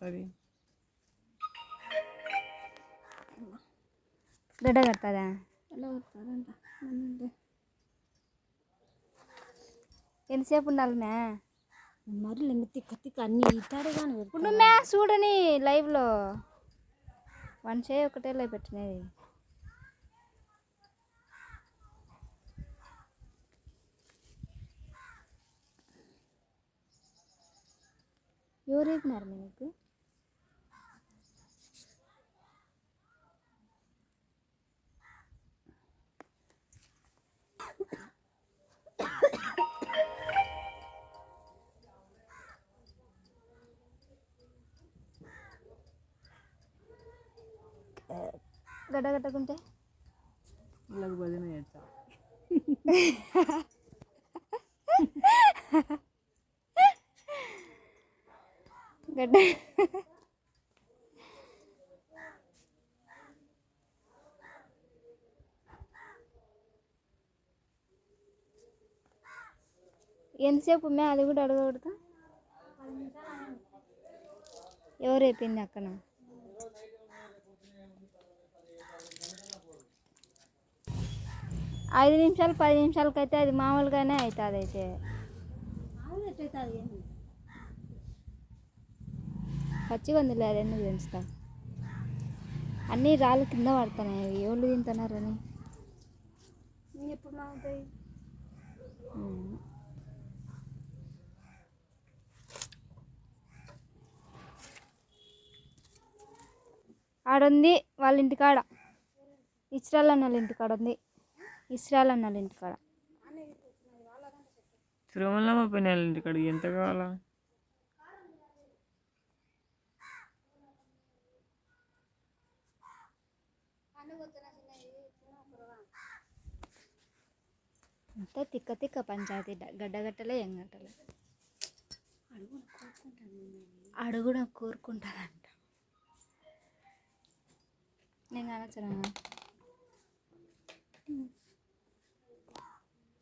కడుతుంది? గడ్డ కడుతుందా? ఎలా కడతారంట? ఎంతసేపు ఉండాలి మ్యా? మరి తిక్క తిక్క అన్ని ఇట్టాడే కానీ ఇప్పుడు మ్యా చూడని లైవ్లో 1 చేయి ఒకటే లైవ్ పెట్టినది. ఎవరు చెప్పినారు మీకు? గడ్డ కట్టకుంటే వాళ్ళకి భజన చేస్తా. గడ్డ ఎంతసేపు మ్యా అది కూడా అడగకూడదు. ఎవరు చెప్పింది అక్కన? ఐదు నిమిషాలు 10 నిమిషాలకైతే అది మామూలుగానే అవుతుంది. అయితే పచ్చిగా ఉందిలే, అది ఎందుకు పెంచుతా? అన్నీ రాళ్ళు కింద పడుతున్నాయి. ఎవరు తింటున్నారని ఎప్పుడు అవుతాయి? ఆడుంది వాళ్ళ ఇంటికాడ, ఇస్రాయల్ అన్న వాళ్ళ ఇంటికాడ ఉంది. ఇస్రాయల్ అన్న వాళ్ళ ఇంటికాడ. తిరుమలమ్మ పిన్నెల ఇంటికాడికి ఎంత కావాలా? అంతా తిక్క తిక్క పంచాయతీ. గడ్డగట్టలే ఏం గట్టలే. అడుగున కోరుకుంటుందంట. నేను అనొచ్చునా?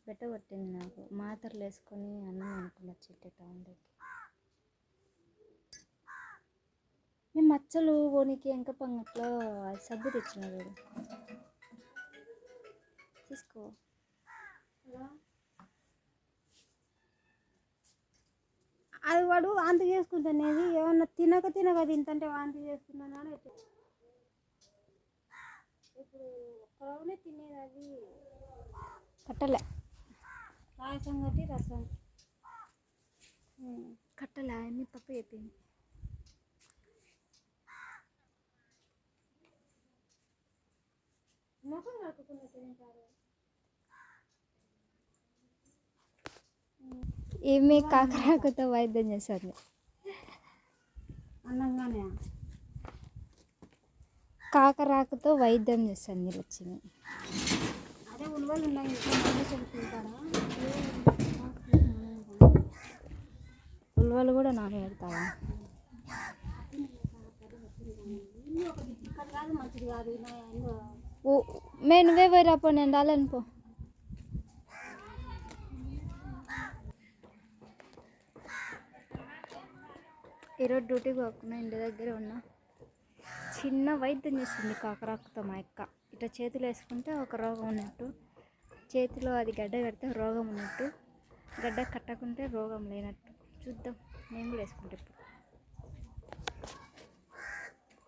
పెట్టగొట్టింది నాకు. మాత్రలు వేసుకొని అన్నం అనుకున్న చెట్టు టౌన్లోకి. మేము మచ్చలు పోనీకి ఎంక పంగట్లో సబ్బు తెచ్చినాడు. తీసుకో. అది వాడు వాంతి చేసుకుంటానేది. ఏమన్నా తినక తింటే వాంతి చేసుకున్నాను అని ఇప్పుడు ఒక్కరోనే తినేది. అది కట్టలే పాయసం కట్టి రసం కట్టలే. అన్నీ తప్పు చెప్పింది. ముఖం కట్టుకున్న తింటారు. ఏమి కాకరాకుతో వైద్యం చేశారు. అన్నంగానే కాకరాకుతో వైద్యం చేశాను లక్ష్మి. అదే ఉలవలు ఉన్నాయి. తింటారా? ఉలవలు కూడా నానబెడతావా? మంచిది కాదు. మేము నువ్వే పోయి రాపో, నేను రాలేను పో. ఈరోజు డ్యూటీకి పోకుండా ఇంటి దగ్గర ఉన్నా. చిన్న వైద్యం చేస్తుంది కాకరాకుతో మా అక్క. ఇట్లా చేతులు వేసుకుంటే ఒక రోగం ఉన్నట్టు, చేతిలో అది గడ్డ కడితే రోగం ఉన్నట్టు, గడ్డ కట్టకుంటే రోగం లేనట్టు. చూద్దాం, నేను కూడా వేసుకుంటే.